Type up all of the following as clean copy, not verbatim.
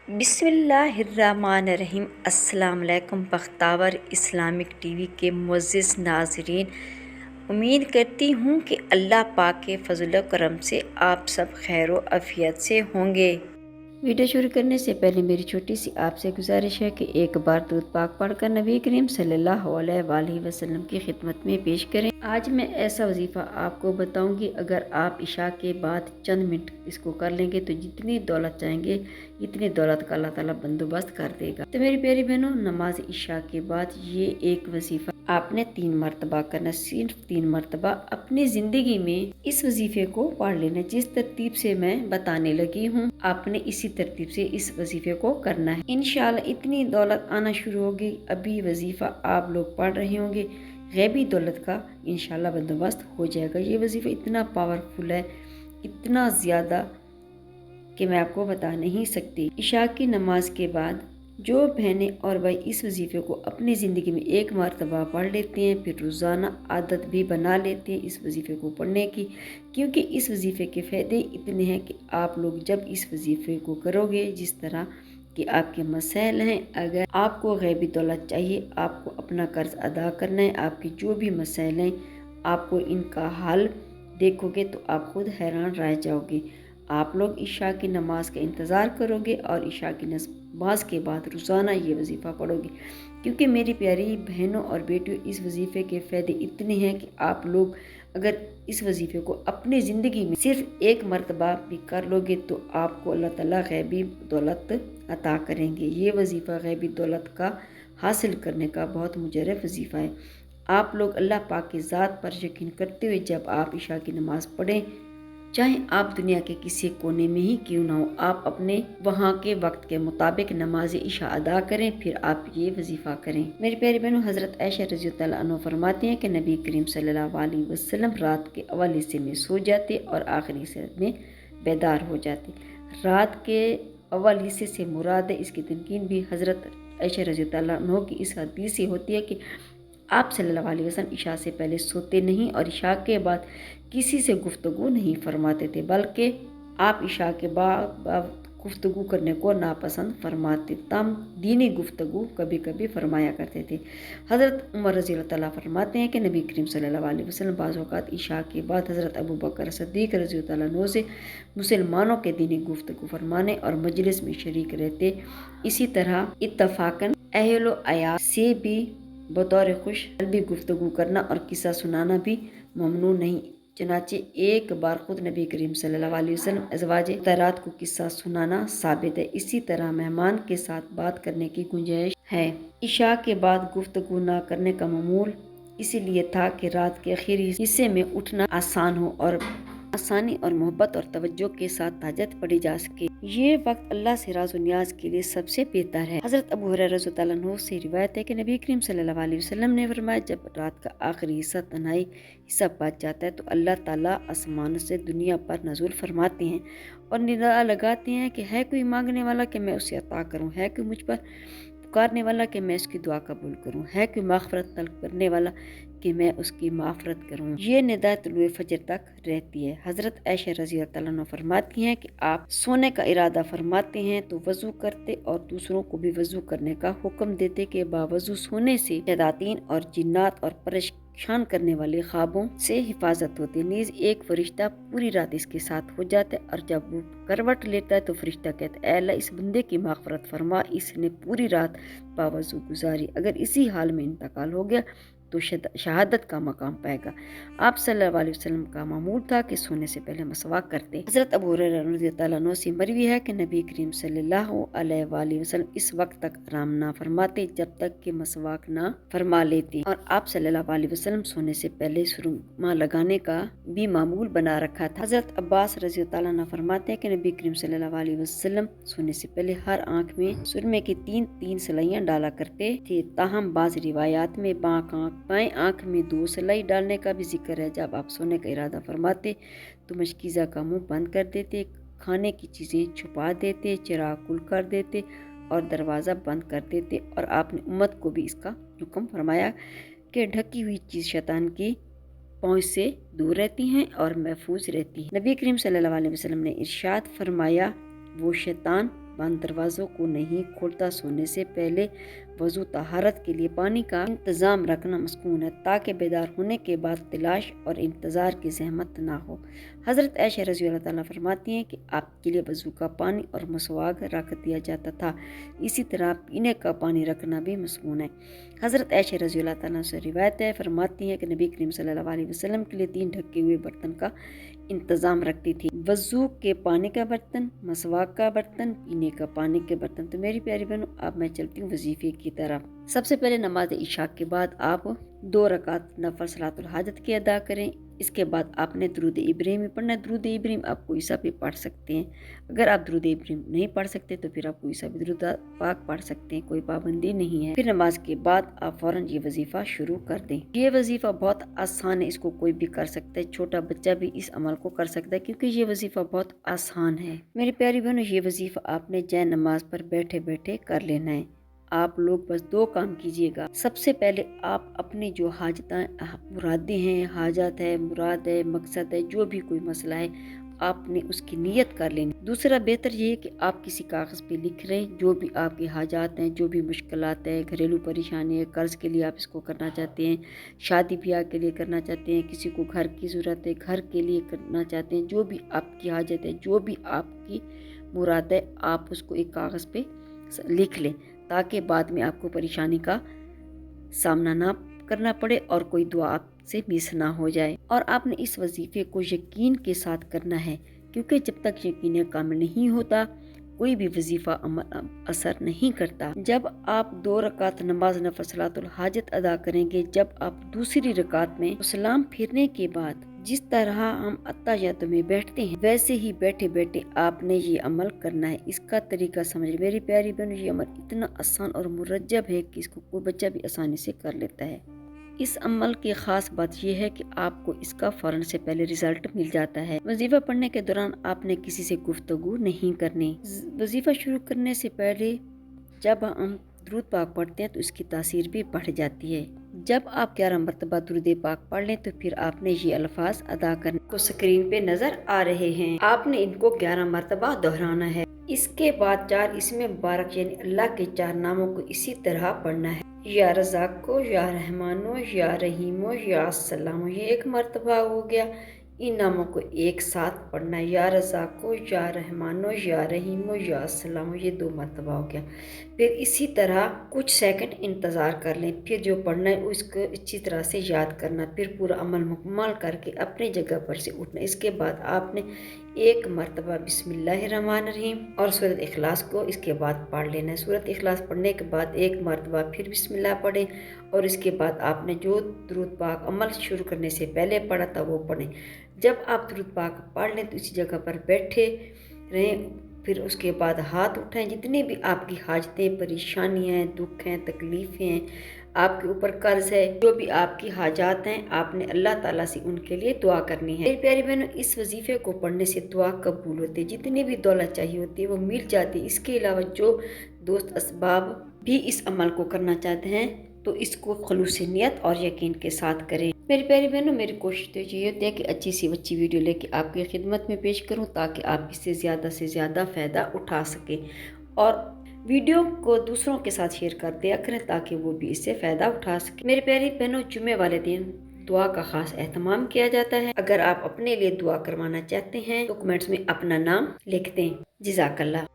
बिस्मिल्लाहिर्रहमानिर्रहीम। अस्सलाम वालेकुम बख्तावर इस्लामिक टीवी के मुअज़्ज़िज़ नाज़रीन, उम्मीद करती हूँ कि अल्लाह पाक के फज़ल व करम से आप सब खैर व आफ़ियत से होंगे। वीडियो शुरू करने से पहले मेरी छोटी सी आपसे गुजारिश है कि एक बार दुरूद पाक पढ़कर नबी करीम सल्लल्लाहु अलैहि वसल्लम की खिदमत में पेश करें। आज मैं ऐसा वजीफ़ा आपको बताऊंगी, अगर आप इशा के बाद चंद मिनट इसको कर लेंगे तो जितनी दौलत चाहेंगे इतनी दौलत का अल्लाह ताला बंदोबस्त कर देगा। तो मेरी प्यारी बहनों, नमाज इशा के बाद ये एक वजीफ़ा आपने 3 मरतबा करना, सिर्फ 3 मरतबा अपनी ज़िंदगी में इस वजीफ़े को पढ़ लेना। जिस तरतीब से मैं बताने लगी हूँ आपने इसी तरतीब से इस वजीफ़े को करना है। इंशाअल्लाह इतनी दौलत आना शुरू होगी। अभी वजीफ़ा आप लोग पढ़ रहे होंगे, गैबी दौलत का इंशाअल्लाह बंदोबस्त हो जाएगा। ये वजीफ़ा इतना पावरफुल है, इतना ज़्यादा कि मैं आपको बता नहीं सकती। इशा की नमाज के बाद जो बहनें और भाई इस वजीफ़े को अपनी ज़िंदगी में एक मरतबा पढ़ लेते हैं, फिर रोज़ाना आदत भी बना लेते हैं इस वजीफ़े को पढ़ने की, क्योंकि इस वजीफ़े के फ़ायदे इतने हैं कि आप लोग जब इस वजीफ़े को करोगे, जिस तरह कि आपके मसाइल हैं, अगर आपको गैबी दौलत चाहिए, आपको अपना कर्ज अदा करना है, आपके जो भी मसाइल हैं आपको इनका हल देखोगे तो आप खुद हैरान रह जाओगे। आप लोग इशा की नमाज का इंतज़ार करोगे और इशा की नमाज के बाद रोज़ाना ये वजीफ़ा पढ़ोगे, क्योंकि मेरी प्यारी बहनों और बेटियों इस वजीफ़े के फ़ायदे इतने हैं कि आप लोग अगर इस वजीफ़े को अपनी ज़िंदगी में सिर्फ एक मरतबा भी कर लोगे तो आपको अल्लाह ताला गैबी दौलत अता करेंगे। ये वजीफ़ा गैबी दौलत का हासिल करने का बहुत मुजर्रब वजीफ़ा है। आप लोग अल्लाह पाक की ज़ात पर यकीन करते हुए जब आप इशा की नमाज़ पढ़ें, चाहे आप दुनिया के किसी कोने में ही क्यों ना हो, आप अपने वहाँ के वक्त के मुताबिक नमाज इशा अदा करें, फिर आप ये वजीफ़ा करें। मेरी प्यारी बहनों, हज़रत आयशा रज़ियल्लाहु अन्हा फरमाती हैं कि नबी करीम सल्लल्लाहु अलैहि वसल्लम रात के अव्वल हिस्से में सो जाते और आखिरी हिस्से में बेदार हो जाते। रात के अव्वल हिस्से से मुराद है, इसकी तनकीन भी हज़रत आयशा रज़ियल्लाहु अन्हा की इस हदीस से होती है कि आप सल्लल्लाहु अलैहि वसल्लम इशा से पहले सोते नहीं और इशा के बाद किसी से गुफ्तगू नहीं फरमाते थे, बल्कि आप इशा के बाद गुफ्तगू करने को नापसंद फरमाते, तम दीनी गुफ्तगू कभी कभी फरमाया करते थे। हज़रत उमर रज़ियल्लाहु ताला फरमाते हैं कि नबी करीम सल्लल्लाहु अलैहि वसल्लम बाज़ औक़ात इशा के बाद हज़रत अबू बकर सिद्दीक़ रज़ियल्लाहु ताला अन्हु से मुसलमानों के दीनी गुफ्तगू फरमाने और मजलिस में शरीक रहते। इसी तरह इत्तफ़ाक़न अहल अयाल से भी बतौर खुश भी गुफ्तगू करना और किस्सा सुनाना भी ममनू नहीं। चनाचे एक बार खुद नबी करीम सल्लल्लाहु अलैहि वसल्लम अज़वाजे मुतहहरात को किस्सा सुनाना साबित है। इसी तरह मेहमान के साथ बात करने की गुंजाइश है। इशा के बाद गुफ्तगू ना करने का मामूल इसलिए था कि रात के आखिरी हिस्से में उठना आसान हो और आसानी और मोहब्बत और तवज्जो के साथ ताजत पढ़ी जा सके। ये वक्त अल्लाह से राज़ व नियाज के लिए सबसे बेहतर है। हज़रत अबू हुरैरा रज़ियल्लाहु ताला अन्हु से रिवायत है कि नबी करीम सल्लल्लाहु अलैहि वसल्लम ने फरमाया, जब रात का आखिरी हिस्सा तन्हाई हिस्सा बच जाता है तो अल्लाह ताला आसमान से दुनिया पर नज़ुल फरमाते हैं और निदा लगाते हैं कि है कोई मांगने वाला कि मैं उसे अता करूँ, है कोई मुझ पर पुकारने वाला कि मैं उसकी दुआ कबूल करूँ, है कोई माग़फ़िरत तलब करने वाला कि मैं उसकी माफ़रत करूँ। ये निदा तुलुए फजर तक रहती है। हज़रत आयशा रज़ियल्लाहु ताला अन्हा फरमाती हैं कि आप सोने का इरादा फरमाते हैं तो वज़ू करते और दूसरों को भी वज़ू करने का हुक्म देते कि बावज़ू सोने से शैतान और जिन्नात और परेशान करने वाले ख्वाबों से हिफाजत होती है। नीज़ एक फरिश्ता पूरी रात इसके साथ हो जाता है और जब वो करवट लेता है तो फरिश्ता कहता है, ऐ अल्लाह इस बंदे की माग़फ़िरत फरमा, इसने पूरी रात बावज़ू गुजारी, अगर इसी हाल में इंतकाल हो गया तो शहादत का मकाम पाएगा। आप सल्लल्लाहु अलैहि वसल्लम का मामूल था कि सोने से पहले मसवाक करते। हज़रत अबू हुरैरा रज़ियल्लाहु ताला अन्हु से मरवी है कि नबी करीम सल्लल्लाहु अलैहि वसल्लम इस वक्त तक आराम ना फरमाते जब तक कि मसवाक ना फरमा लेते, और आप सल्लल्लाहु अलैहि वसल्लम सोने से पहले सुरमा लगाने का भी मामूल बना रखा था। हज़रत अब्बास रज़ियल्लाहु ताला अन्हु फरमाते हैं कि नबी करीम सल्लल्लाहु अलैहि वसल्लम सोने से पहले हर आँख में सुरमे की 3-3 सलाइयाँ डाला करते थे। ताहम बाज़ रिवायात में बाएं आँख में 2 सलाई डालने का भी जिक्र है। जब आप सोने का इरादा फरमाते तो मशकीज़ा का मुंह बंद कर देते, खाने की चीज़ें छुपा देते, चिराग कुल कर देते और दरवाज़ा बंद कर देते, और आपने उम्मत को भी इसका हुक्म फरमाया कि ढकी हुई चीज़ शैतान की पहुँच से दूर रहती हैं और महफूज रहती हैं। नबी करीम सल्लल्लाहु अलैहि वसल्लम ने इरशाद फरमाया, वो शैतान बंद दरवाज़ों को नहीं खोलता। सोने से पहले वज़ू तहारत के लिए पानी का इंतज़ाम रखना मस्कून है ताकि बेदार होने के बाद तलाश और इंतज़ार की ज़हमत ना हो। हज़रत आयशा रज़ी अल्लाह ताला फरमाती हैं कि आपके लिए वज़ू का पानी और मसवाक रख दिया जाता था, इसी तरह पीने का पानी रखना भी मस्कून है। हज़रत आयशा रज़ी अल्लाह ताला से रिवायत है, फरमाती हैं कि नबी करीम सल्लल्लाहु अलैहि वसल्लम के लिए 3 ढके हुए बर्तन का इंतज़ाम रखती थी, वज़ू के पानी का बर्तन, मसवाक का बर्तन, पीने का पानी के बर्तन। तो मेरी प्यारी बहनों, अब मैं चलती हूँ वजीफ़े की तरफ। सबसे पहले नमाज इशा के बाद आप 2 रकात नफल सलातुल हाजत की अदा करें। इसके बाद आपने दुरूद इब्राहिम पढ़ना है। दुरूद इब्राहिम आप कोई सा भी पढ़ सकते हैं। अगर आप दुरूद इब्राहिम नहीं पढ़ सकते तो फिर आप कोई सा भी दुरूद पाक पढ़ सकते हैं, कोई पाबंदी नहीं है। फिर नमाज के बाद आप फौरन ये वजीफ़ा शुरू कर दें। ये वजीफ़ा बहुत आसान है, इसको कोई भी कर सकता है, छोटा बच्चा भी इस अमल को कर सकता है क्योंकि ये वजीफ़ा बहुत आसान है। मेरी प्यारी बहनों, ये वजीफ़ा आपने जय नमाज पर बैठे बैठे कर लेना है। आप लोग बस 2 काम कीजिएगा। सबसे पहले आप अपनी जो मुरादें हैं, हाजत है, मुराद है, मकसद है, जो भी कोई मसला है, आपने उसकी नियत कर लेनी। दूसरा बेहतर ये है कि आप किसी कागज़ पे लिख रहे हैं जो भी आपके हाजात हैं, जो भी मुश्किलात है, घरेलू परेशानी है, कर्ज के लिए आप इसको करना चाहते हैं, शादी ब्याह के लिए करना चाहते हैं, किसी को घर की ज़रूरत है, घर के लिए करना चाहते हैं, जो भी आपकी हाजत है, जो भी आपकी मुराद है, आप उसको एक कागज़ पे लिख लें ताकि बाद में आपको परेशानी का सामना ना करना पड़े और कोई दुआ आपसे मिस ना हो जाए। और आपने इस वजीफे को यकीन के साथ करना है क्योंकि जब तक यकीन कामिल नहीं होता कोई भी वजीफा असर नहीं करता। जब आप 2 रकात नमाज नफल सलातुल हाजत अदा करेंगे, जब आप दूसरी रकात में सलाम फिरने के बाद जिस तरह हम अत्ताहियात में बैठते हैं वैसे ही बैठे बैठे आपने ये अमल करना है। इसका तरीका समझ मेरी प्यारी बहनों, ये अमल इतना आसान और मुरज्जब है कि इसको कोई बच्चा भी आसानी से कर लेता है। इस अमल की खास बात यह है कि आपको इसका फौरन से पहले रिजल्ट मिल जाता है। वजीफा पढ़ने के दौरान आपने किसी से गुफ्तगू नहीं करनी। वजीफा शुरू करने से पहले जब हम दुरूद पाक पढ़ते हैं तो इसकी तासीर भी बढ़ जाती है। जब आप 11 मरतबा दुरूद पाक पढ़ लें तो फिर आपने ये अल्फाज अदा करने को स्क्रीन पे नजर आ रहे हैं, आपने इनको 11 मरतबा दोहराना है। इसके बाद 4 इसमें मुबारक यानी अल्लाह के 4 नामों को इसी तरह पढ़ना है। या रज़ाको, या रहमानो, या रहीमो, या सलामो, ये 1 मरतबा हो गया। इन नामों को एक साथ पढ़ना है, या रज़ाको, या रहमानो, या रहीमो, या सलामो, ये 2 मरतबा हो गया। फिर इसी तरह कुछ सेकंड इंतज़ार कर लें, फिर जो पढ़ना है उसको अच्छी तरह से याद करना, फिर पूरा अमल मुकम्मल करके अपनी जगह पर से उठना। इसके बाद आपने 1 मरतबा बिस्मिल्लाहिर्रहमानिर्रहीम और सूरत इखलास को इसके बाद पढ़ लेना है। सूरत इखलास पढ़ने के बाद 1 मरतबा फिर बिस्मिल्लाह पढ़ें और इसके बाद आपने जो दुरूद पाक अमल शुरू करने से पहले पढ़ा था वो पढ़ें। जब आप दुरूद पाक पढ़ लें तो इसी जगह पर बैठे रहें, फिर उसके बाद हाथ उठाएं। जितनी भी आपकी हाजतें, परेशानियाँ हैं, दुख हैं, तकलीफ़ें हैं, आपके ऊपर कर्ज है, जो भी आपकी हाजात हैं, आपने अल्लाह ताला से उनके लिए दुआ करनी है। मेरी प्यारी बहनों, इस वजीफे को पढ़ने से दुआ कबूल होती है, जितनी भी दौलत चाहिए होती है वो मिल जाती है। इसके अलावा जो दोस्त असबाब भी इस अमल को करना चाहते हैं तो इसको खुलूस नियत और यकीन के साथ करें। मेरी प्यारी बहनों, मेरी कोशिश तो ये होती है कि अच्छी सी अच्छी वीडियो लेके आपकी खिदमत में पेश करूं ताकि आप इससे ज़्यादा से ज़्यादा फ़ायदा उठा सकें और वीडियो को दूसरों के साथ शेयर कर दिया करें ताकि वो भी इससे फ़ायदा उठा सकें। मेरी प्यारी बहनों, जुम्मे वाले दिन दुआ का खास एहतमाम किया जाता है। अगर आप अपने लिए दुआ करवाना चाहते हैं तो कमेंट्स में अपना नाम लिख दें। जज़ाकल्लाह।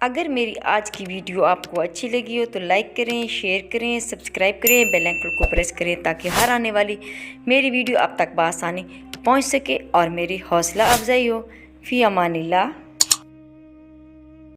अगर मेरी आज की वीडियो आपको अच्छी लगी हो तो लाइक करें, शेयर करें, सब्सक्राइब करें, बेल आइकन को प्रेस करें ताकि हर आने वाली मेरी वीडियो आप तक बआसानी पहुंच सके और मेरी हौसला अफजाई हो। फ़ी अमानिल्लाह।